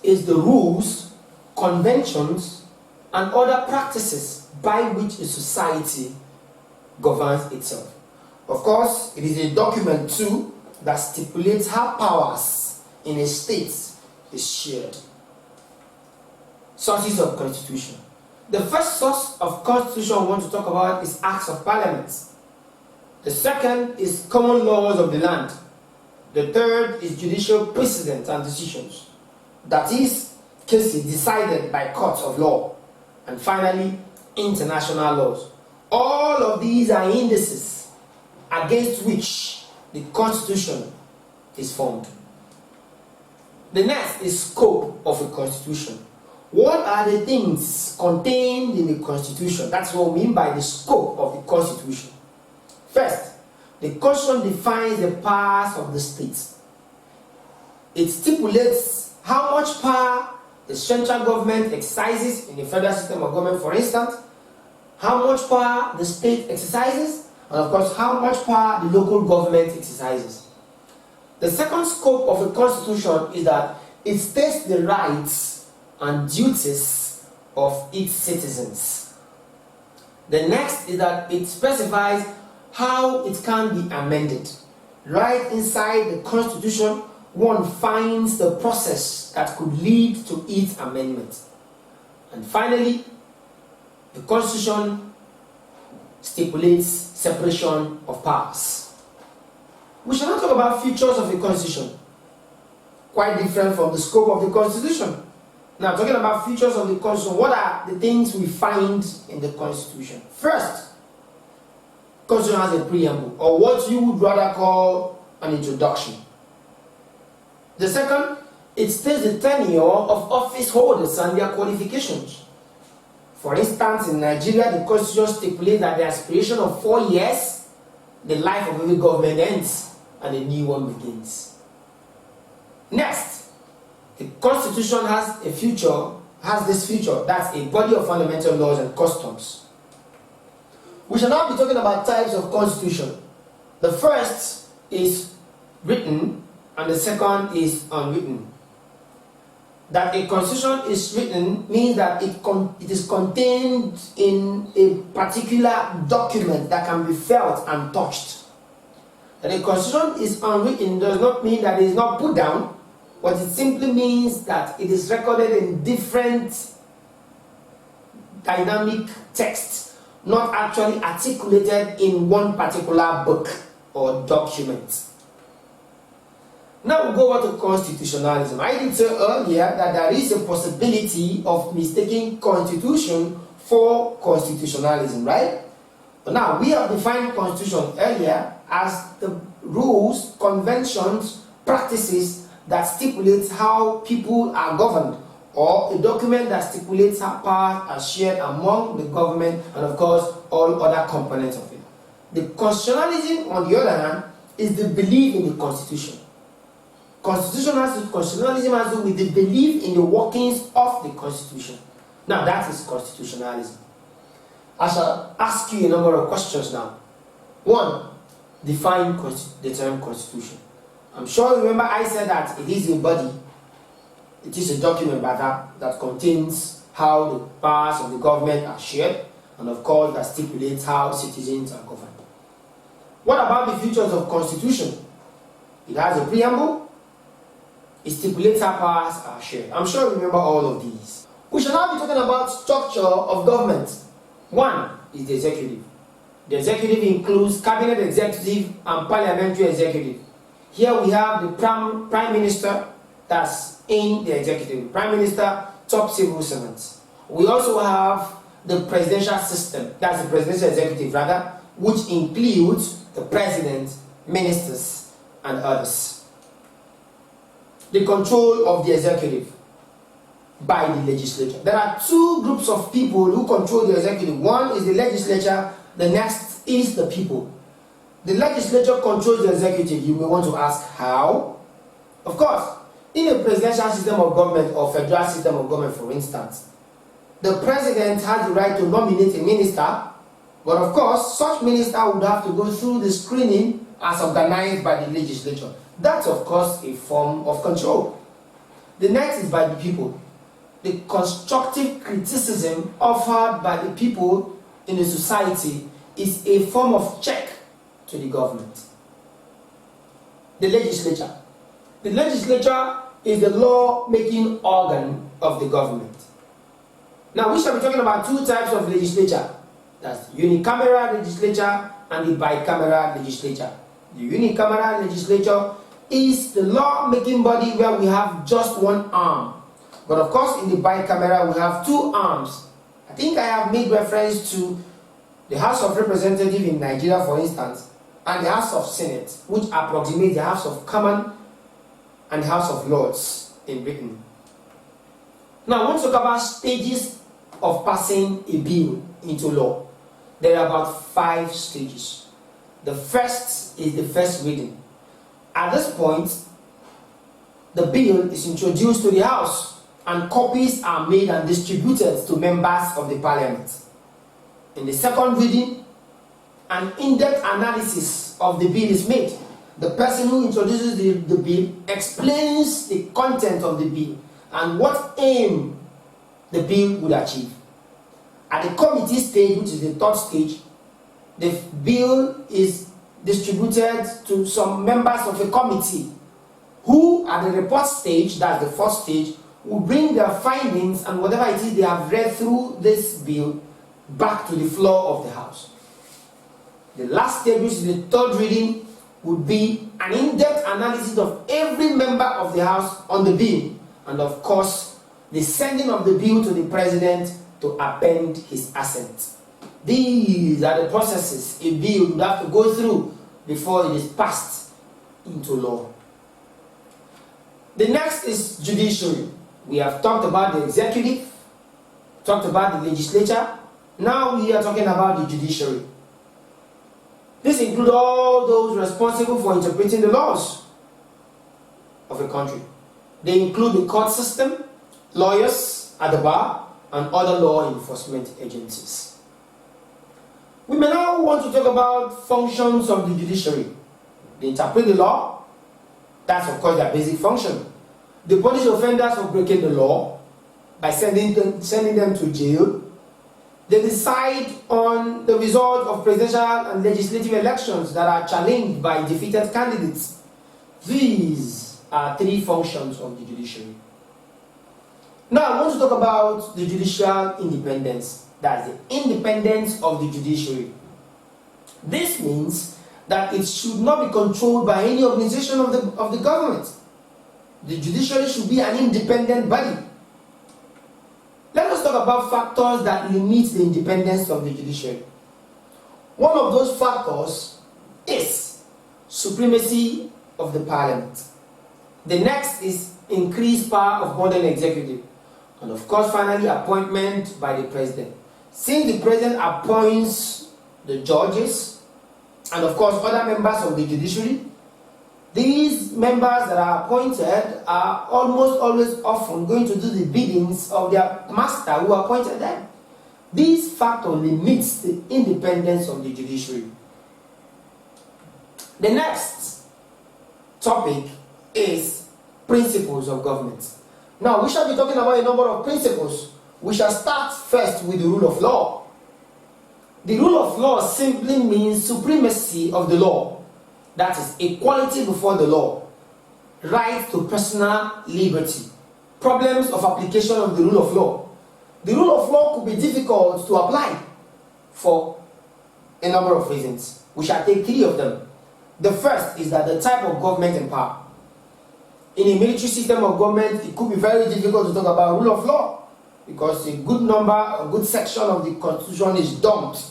is the rules, conventions, and other practices by which a society governs itself. Of course, it is a document too that stipulates how powers in a state is shared. Sources of constitution. The first source of constitution we want to talk about is Acts of Parliament. The second is common laws of the land. The third is judicial precedents and decisions. That is, cases decided by courts of law. And finally, international laws. All of these are indices against which the Constitution is formed. The next is scope of a Constitution. What are the things contained in the Constitution? That's what we mean by the scope of the Constitution. First, the Constitution defines the powers of the state. It stipulates how much power the central government exercises in the federal system of government, for instance, how much power the state exercises, and of course, how much power the local government exercises. The second scope of a constitution is that it states the rights and duties of its citizens. The next is that it specifies how it can be amended. Right inside the constitution, one finds the process that could lead to its amendment. And finally, the Constitution stipulates separation of powers. We shall not talk about features of the Constitution, quite different from the scope of the Constitution. Now, talking about features of the Constitution, what are the things we find in the Constitution? First, the Constitution has a preamble, or what you would rather call an introduction. The second, it states the tenure of office holders and their qualifications. For instance, in Nigeria, the Constitution stipulates that the aspiration of 4 years, the life of every government ends and a new one begins. Next, the Constitution has this feature, that's a body of fundamental laws and customs. We shall now be talking about types of Constitution. The first is written, and the second is unwritten. That a constitution is written means that it is contained in a particular document that can be felt and touched. That a constitution is unwritten does not mean that it is not put down, but it simply means that it is recorded in different dynamic texts, not actually articulated in one particular book or document. Now we'll go over to constitutionalism. I did say earlier that there is a possibility of mistaking constitution for constitutionalism, right? But now we have defined constitution earlier as the rules, conventions, practices that stipulate how people are governed, or a document that stipulates how powers are shared among the government and of course all other components of it. The constitutionalism, on the other hand, is the belief in the constitution. Constitutionalism has to do with the belief in the workings of the Constitution. Now that is constitutionalism. I shall ask you a number of questions now. One, define the term Constitution. I'm sure you remember I said that it is a body, it is a document that contains how the powers of the government are shared, and of course that stipulates how citizens are governed. What about the features of Constitution? It has a preamble. It stipulates how powers are shared. I'm sure you remember all of these. We shall now be talking about structure of government. One is the executive. The executive includes cabinet executive and parliamentary executive. Here we have the prime minister, that's in the executive. Prime minister, top civil servants. We also have the presidential system, that's the presidential executive rather, which includes the president, ministers, and others. The control of the executive by the legislature. There are two groups of people who control the executive. One is the legislature, the next is the people. The legislature controls the executive. You may want to ask how? Of course, in a presidential system of government or federal system of government, for instance, the president has the right to nominate a minister, but of course, such minister would have to go through the screening as organized by the legislature. That's of course a form of control. The next is by the people. The constructive criticism offered by the people in a society is a form of check to the government. The legislature. The legislature is the law-making organ of the government. Now, we shall be talking about two types of legislature. That's unicameral legislature and the bicameral legislature. The unicameral legislature is the law-making body where we have just one arm. But of course, in the bicameral, we have two arms. I think I have made reference to the House of Representatives in Nigeria, for instance, and the House of Senate, which approximate the House of Commons and the House of Lords in Britain. Now, I want to talk about stages of passing a bill into law. There are about 5 stages. The first is the first reading. At this point, the bill is introduced to the House and copies are made and distributed to members of the Parliament. In the second reading, an in-depth analysis of the bill is made. The person who introduces the bill explains the content of the bill and what aim the bill would achieve. At the committee stage, which is the third stage, the bill is distributed to some members of a committee who, at the report stage, that's the first stage, will bring their findings and whatever it is they have read through this bill back to the floor of the House. The last stage, which is the third reading, would be an in-depth analysis of every member of the House on the bill, and of course, the sending of the bill to the President to append his assent. These are the processes a bill would have to go through before it is passed into law. The next is judiciary. We have talked about the executive, talked about the legislature. Now we are talking about the judiciary. This includes all those responsible for interpreting the laws of a country. They include the court system, lawyers at the bar, and other law enforcement agencies. We may now want to talk about functions of the judiciary. They interpret the law. That's of course their basic function. They punish offenders for breaking the law by sending them to jail. They decide on the result of presidential and legislative elections that are challenged by defeated candidates. These are 3 functions of the judiciary. Now I want to talk about the judicial independence. That's the independence of the judiciary. This means that it should not be controlled by any organization of the government. The judiciary should be an independent body. Let us talk about factors that limit the independence of the judiciary. One of those factors is supremacy of the Parliament. The next is increased power of modern executive. And of course, finally, appointment by the President. Since the President appoints the judges and of course other members of the judiciary, these members that are appointed are almost always often going to do the biddings of their master who appointed them. This factor limits the independence of the judiciary. The next topic is principles of government. Now, we shall be talking about a number of principles. We shall start first with the rule of law. The rule of law simply means supremacy of the law. That is, equality before the law, right to personal liberty, problems of application of the rule of law. The rule of law could be difficult to apply for a number of reasons. We shall take 3 of them. The first is that the type of government in power. In a military system of government, it could be very difficult to talk about rule of law because a good section of the Constitution is dumped.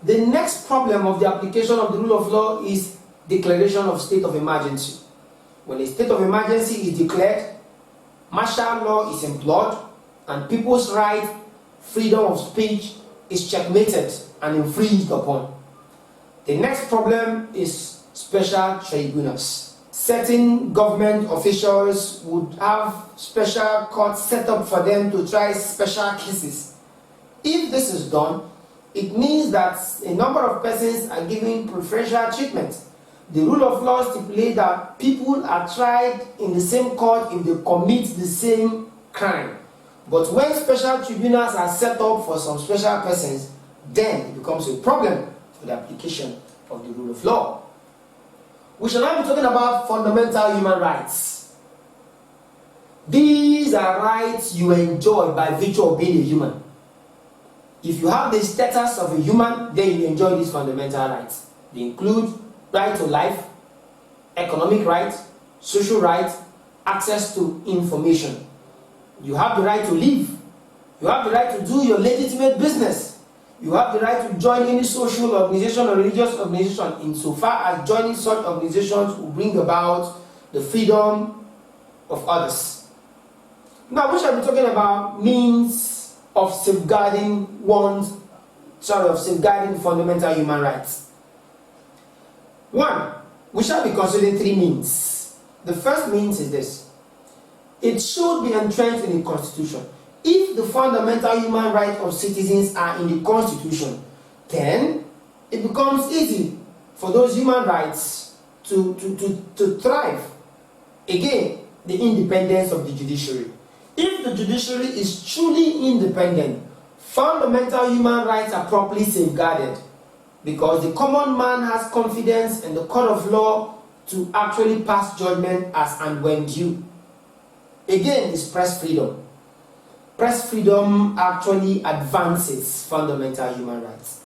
The next problem of the application of the rule of law is declaration of state of emergency. When a state of emergency is declared, martial law is employed and people's right, freedom of speech is checkmated and infringed upon. The next problem is special tribunals. Certain government officials would have special courts set up for them to try special cases. If this is done, it means that a number of persons are given preferential treatment. The rule of law stipulates that people are tried in the same court if they commit the same crime. But when special tribunals are set up for some special persons, then it becomes a problem for the application of the rule of law. We shall now be talking about fundamental human rights. These are rights you enjoy by virtue of being a human. If you have the status of a human, then you enjoy these fundamental rights. They include right to life, economic rights, social rights, access to information. You have the right to live. You have the right to do your legitimate business. You have the right to join any social organization or religious organization, insofar as joining such organizations will bring about the freedom of others. Now, we shall be talking about means of safeguarding safeguarding fundamental human rights. One, we shall be considering three means. The first means is this: it should be entrenched in the Constitution. If the fundamental human rights of citizens are in the Constitution, then it becomes easy for those human rights to thrive. Again, the independence of the judiciary. If the judiciary is truly independent, fundamental human rights are properly safeguarded, because the common man has confidence in the court of law to actually pass judgment as and when due. Again, is press freedom. Press freedom actually advances fundamental human rights.